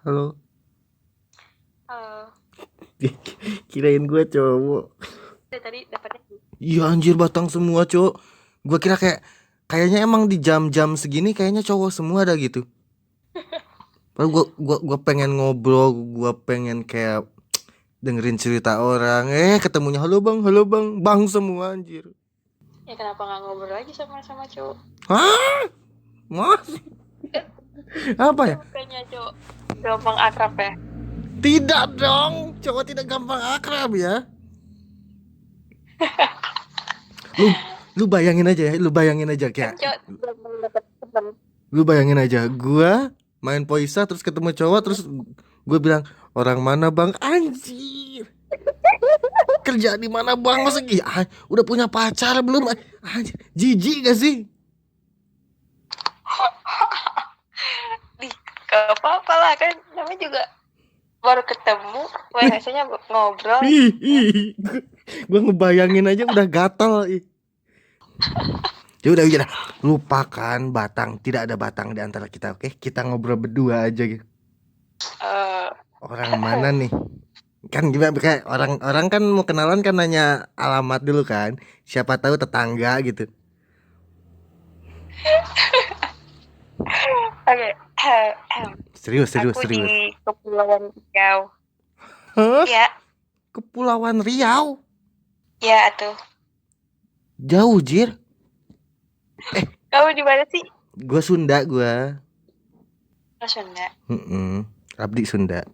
Halo. Halo. Kirain gue cowok. Dari tadi dapatnya Iya anjir batang semua cowok. Gue kira kayaknya emang di jam-jam segini kayaknya cowok semua ada gitu. Padahal gue pengen ngobrol, gue pengen kayak dengerin cerita orang. Ketemunya halo bang, bang semua anjir. ya, kenapa nggak ngobrol lagi sama cowok? Hah? Mas? Kan, Apa kan ya? bukannya cowok gampang akrab ya? Tidak dong, cowok tidak gampang akrab ya. Lu lu bayangin aja ya, lu bayangin aja Kan kayak cowok gampang dapet teman. Lu bayangin aja, gua main Poisa terus ketemu cowok terus gue bilang orang mana bang anjir kerja di mana bang masa udah punya pacar belum anjir jijik gak sih. Di gak apa-apa lah, kan namanya juga baru ketemu, biasanya ngobrol. Gue ngebayangin aja udah gatal ih. Ya udah lupakan batang, tidak ada batang di antara kita, oke kita ngobrol berdua aja gitu. Eh, Orang mana nih? Kan gimana kayak orang-orang kan mau kenalan kan nanya alamat dulu kan. Siapa tahu tetangga gitu. Oke. Serius, serius, Aku di serius. Kepulauan Riau. Hah? Ya, Kepulauan Riau? ya tuh. Jauh, Jir. Kamu di mana sih? Gua Sunda, gua. Oh, Sunda. Abdi Sunda.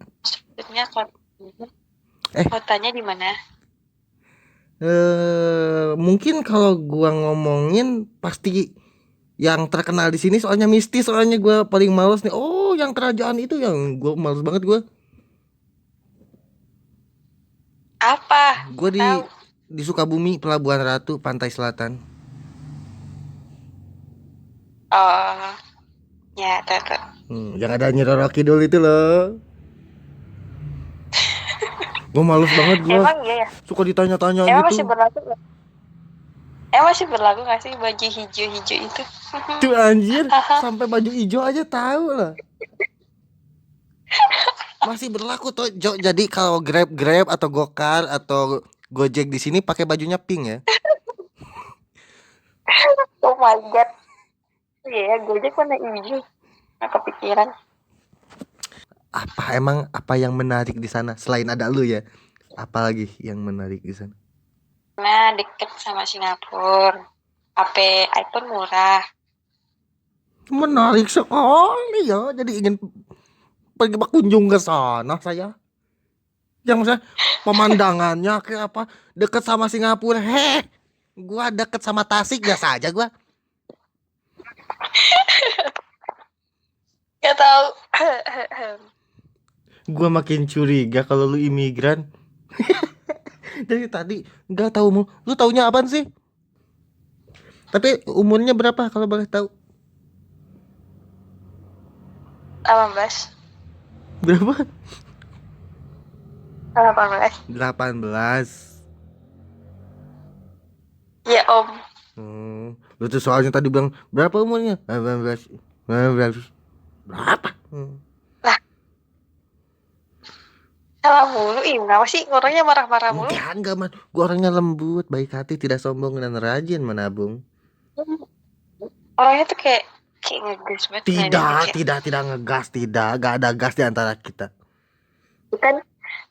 Maksudnya Eh, kotanya di mana? mungkin kalau gua ngomongin pasti yang terkenal di sini soalnya mistis, soalnya gua paling males nih. Oh, yang kerajaan itu yang gua males banget gua. Apa? Gua Nggak tahu. di Sukabumi, Pelabuhan Ratu, Pantai Selatan. Oh, ya tuh tuh. Yang ada Nyi Roro Kidul itu loh. Gue males banget gue. Emang iya ya? Suka ditanya-tanya Emang masih gitu. berlaku nggak? Masih berlaku nggak sih baju hijau-hijau itu? Tuh anjir, Haha. sampai baju hijau aja tahu lah. Masih berlaku tuh. Jadi kalau Grab atau Gokar atau Gojek di sini pakai bajunya pink ya. Oh my god. Iya, Gojek warna hijau. Nggak kepikiran. Apa yang menarik di sana selain ada lu ya? Apalagi yang menarik di sana? Nah, deket sama Singapura. HP iPhone murah. Menarik sekali ya. Jadi ingin pergi berkunjung ke sana saya. Yang misalnya pemandangannya kayak apa? Deket sama Singapura. Gua deket sama Tasik biasa aja gua. Nggak tahu. Gua makin curiga kalau lu imigran. Dari tadi nggak tahu lu taunya apaan sih? Tapi umurnya berapa kalau boleh tahu? 18. Berapa? 18. 18. Ya om. Lu tuh soalnya tadi bilang berapa umurnya? 18. 18. Berapa? Lah, salah mulu. Ih, kenapa sih orangnya marah-marah mulu? Enggak, man. Gua orangnya lembut, baik hati, tidak sombong dan rajin menabung. Orangnya tuh kayak ngegas banget. Tidak ngegas, gak ada gas di antara kita. Kan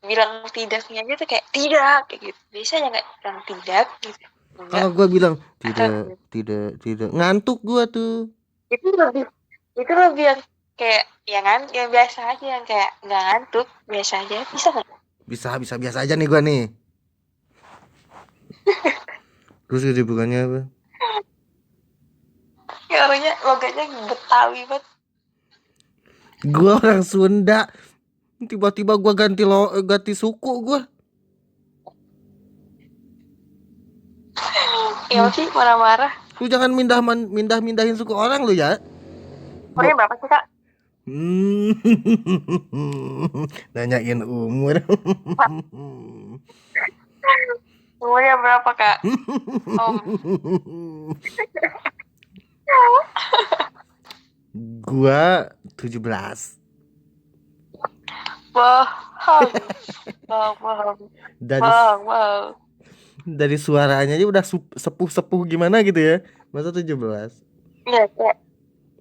bilang tidaknya aja tuh kayak tidak kayak gitu. Biasanya nggak bilang tidak gitu. Kalau gue bilang tidak ngantuk gue tuh. Itu lebih yang kayak yang biasa aja, yang kayak nggak ngantuk, biasa aja. Bisa nggak? Bisa biasa aja nih gue nih. Terus kesibukannya apa? Ya orangnya logatnya Betawi banget. Gue orang Sunda. Tiba-tiba gue ganti suku gue. Ya sih marah-marah. Lu jangan mindahin suku orang lu ya. Umurnya berapa sih kak? Nanyain umur. Umurnya berapa kak? Om. Gua 17. Paham. Paham, paham. Dari Paham, paham. dari suaranya aja udah sepuh-sepuh gimana gitu ya. Masa 17? Iya,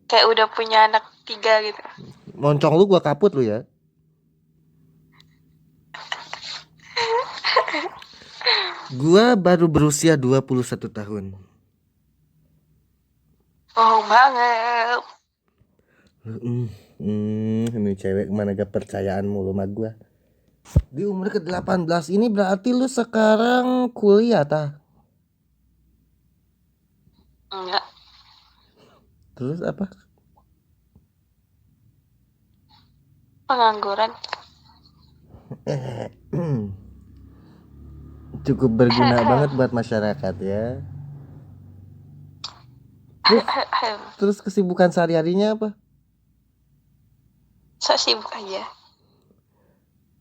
kayak udah punya anak 3 gitu. Moncong lu gua kaput lu ya. Gua baru berusia 21 tahun. Bohong banget. Ini cewek mana gak percayaan mulu sama gua. Di umur ke-18 ini berarti lu sekarang kuliah tah? Enggak. Terus apa? Pengangguran. Cukup berguna banget buat masyarakat ya. Terus kesibukan sehari-harinya apa? So sibuk aja.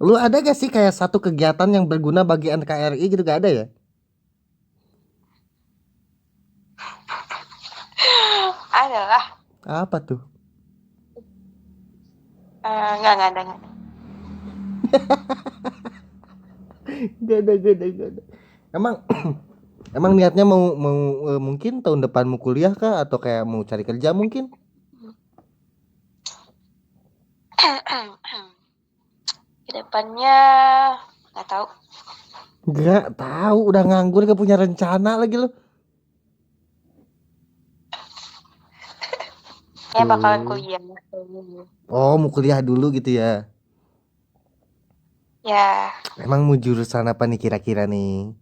Lu ada gak sih kayak satu kegiatan yang berguna bagi NKRI gitu, gak ada ya? Adalah. Apa tuh? Enggak ada. Gak ada. Emang emang niatnya mau mungkin tahun depan mau kuliah kah atau kayak mau cari kerja mungkin? Kedepannya nggak tahu. Gak tahu, udah nganggur gak punya rencana lagi lu. Ya bakalan kuliah. Oh, mau kuliah dulu gitu ya. Ya, Emang mau jurusan apa nih kira-kira nih?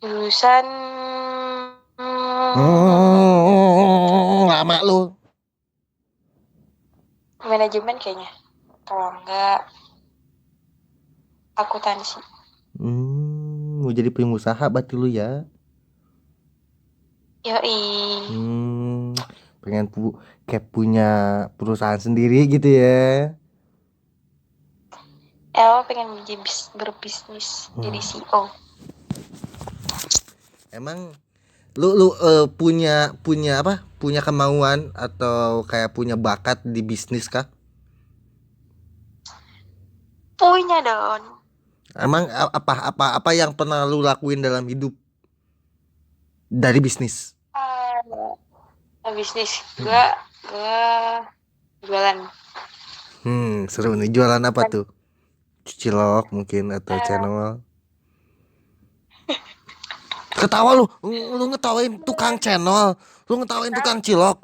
jurusan Lama lu. manajemen kayaknya. Kalau enggak akuntansi. Mau jadi pengusaha berarti lu ya. Yoi. Pengen kayak punya perusahaan sendiri gitu ya. Ella pengen berbisnis jadi CEO. Emang lu punya apa? Punya kemauan atau kayak punya bakat di bisnis kah? Punya dong. Emang apa yang pernah lu lakuin dalam hidup dari bisnis? Bisnis gua jualan. Seru nih. Jualan apa tuh? Cilok mungkin atau channel. Ketawa lu ngetawain tukang channel, lu ngetawain tukang cilok.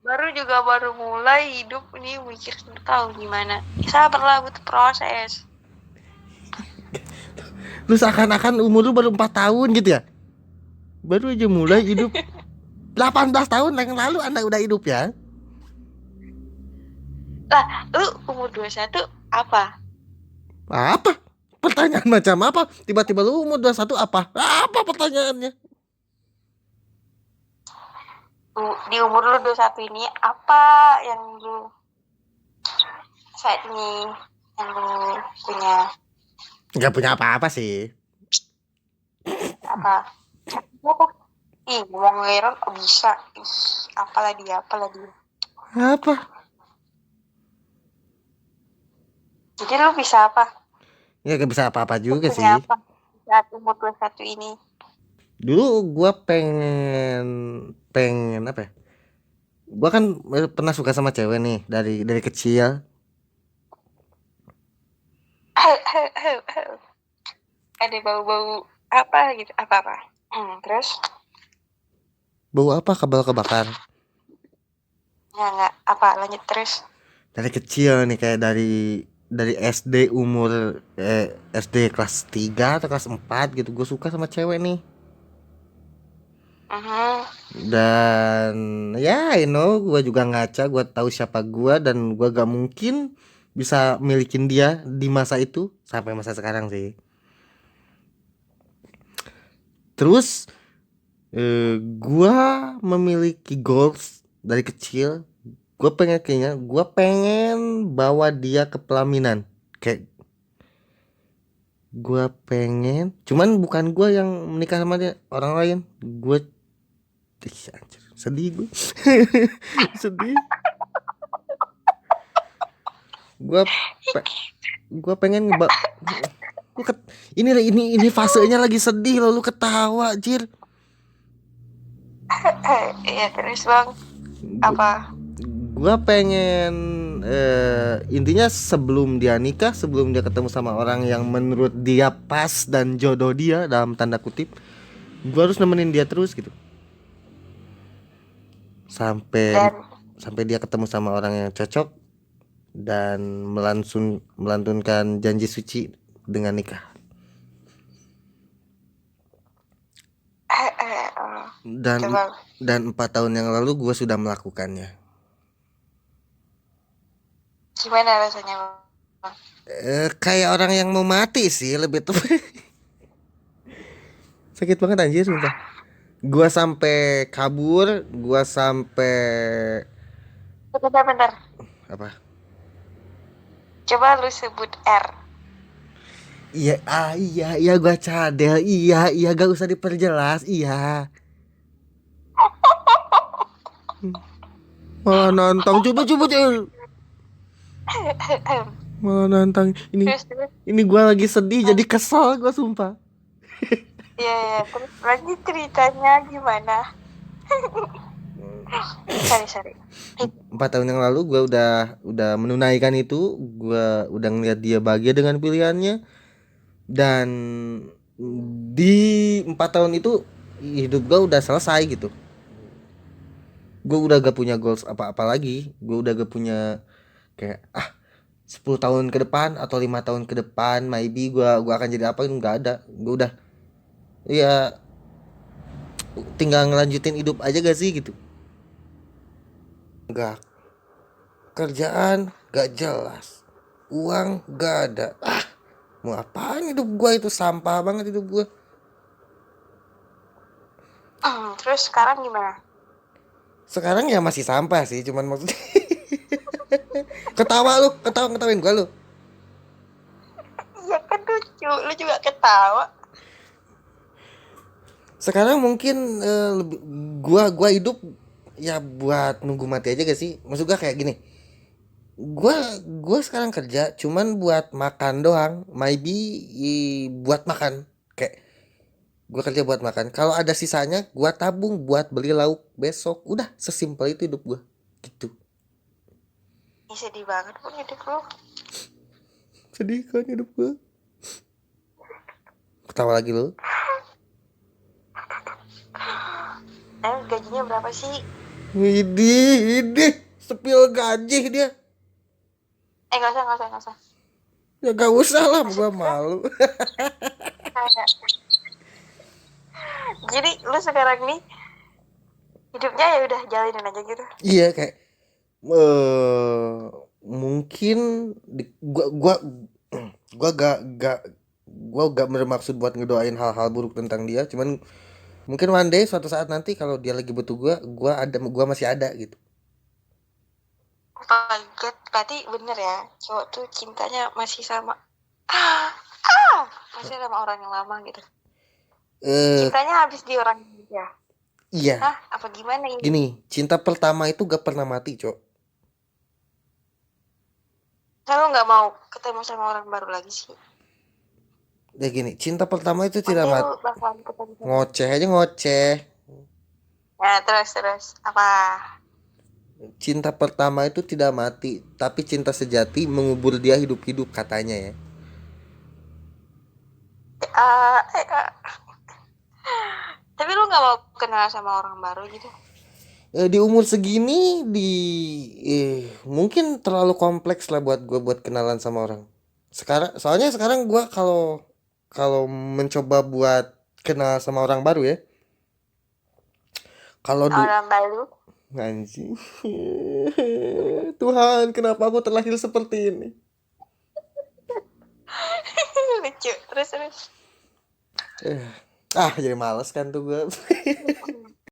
Gua baru mulai hidup ini mikir tahu gimana. Sabarlah, butuh proses. Lu seakan-akan umur lu baru 4 tahun gitu ya. Baru aja mulai hidup. 18 tahun yang lalu Anda udah hidup ya. Lah, lu umur 21 apa? Apa? Pertanyaan macam apa? Tiba-tiba lu umur 21 apa? Apa pertanyaannya? Di umur lu 21 ini apa yang lu saat ini yang lu punya? Gak punya apa-apa sih. Apa? Ih, ngomong ngairan bisa. Ih, apalah dia. Apa? Jadi lu bisa apa? Ya gak bisa apa-apa juga Lu sih. punya apa saat umur 21 ini? Dulu gua pengen apa ya? Gua kan pernah suka sama cewek nih dari kecil. Ada bau-bau apa gitu, apa-apa. Terus? Bau apa? Kebakar. Ya enggak, apa lanjut terus. Dari kecil nih kayak dari SD SD kelas 3 atau kelas 4 gitu. Gue suka sama cewek nih. Dan ya gue juga ngaca, gue tahu siapa gue dan gue gak mungkin bisa milikin dia di masa itu sampai masa sekarang sih. Terus gue memiliki goals dari kecil. Gue pengen bawa dia ke pelaminan. Kayak gue pengen, cuman bukan gue yang menikah sama dia, orang lain. Gue sedih gue. Sedih. Gua pe- gua pengen Lu ini fasenya lagi sedih lo, lu ketawa, Jir. Iya terus bang, apa? Gua pengen intinya sebelum dia nikah, sebelum dia ketemu sama orang yang menurut dia pas dan jodoh dia dalam tanda kutip, gua harus nemenin dia terus gitu. Sampai Dan sampai dia ketemu sama orang yang cocok dan melantunkan janji suci dengan nikah. Dan coba 4 tahun yang lalu gue sudah melakukannya. gimana rasanya bang? Kayak orang yang mau mati sih, lebih tuh. Sakit banget anjir sumpah. Gua sampai kabur, gua sampai Bentar. apa? Coba lu sebut R. Iya gua cadel. Iya gak usah diperjelas. Iya. Malah nantang, coba. Malah nantang. Terus. Ini gua lagi sedih jadi kesel gua sumpah. Iya, terus lagi ceritanya gimana? Sorry. 4 tahun yang lalu gue udah menunaikan itu. Gue udah ngeliat dia bahagia dengan pilihannya. Dan di 4 tahun itu hidup gue udah selesai gitu. Gue udah gak punya goals apa-apa lagi. Gue udah gak punya kayak 10 tahun ke depan atau 5 tahun ke depan maybe gue akan jadi apa, itu nggak ada. Gue udah ya tinggal ngelanjutin hidup aja gak sih gitu. Gak kerjaan gak jelas, uang gak ada. Mau apaan hidup gue, itu sampah banget hidup gue. Terus sekarang gimana? Sekarang ya masih sampah sih, cuman maksudnya ketawain gue lu. Iya kan lucu, lu juga ketawa. Sekarang mungkin gua hidup ya buat nunggu mati aja gak sih? Maksud gue kayak gini, gua sekarang kerja cuman buat makan doang, maybe buat makan. Kayak gua kerja buat makan, kalau ada sisanya gua tabung buat beli lauk besok. Udah sesimpel itu hidup gua gitu. Ini sedih banget pun hidup lu. Sedih kan hidup gua. Ketawa lagi lo. Gajinya berapa sih? Idih sepil gaji dia. Gak usah. Ya gak usah lah, gua malu. Jadi lu sekarang nih hidupnya ya udah jalanin aja gitu. Iya kayak mungkin gua gak bermaksud buat ngedoain hal-hal buruk tentang dia, cuman mungkin one day suatu saat nanti kalau dia lagi butuh gua masih ada gitu. Oh my god, berarti bener ya cowok tuh cintanya masih sama masih sama orang yang lama gitu. Cintanya habis di orang ya. Iya. Apa gimana ini? Gini, cinta pertama itu gak pernah mati, Cok. Kalau nggak mau ketemu sama orang baru lagi sih. Ya gini, cinta pertama itu tidak mati. Ngoceh. Ngoceh. Ya terus apa? Cinta pertama itu tidak mati, tapi cinta sejati mengubur dia hidup-hidup katanya ya. Tapi lu nggak mau kenal sama orang baru gitu? Di umur segini mungkin terlalu kompleks lah buat gue buat kenalan sama orang. Soalnya sekarang gue kalau mencoba buat kenal sama orang baru ya. Kalau orang baru? Anjing. Tuhan, kenapa aku terlahir seperti ini? Lucu. Terus. Jadi males kan tuh gue.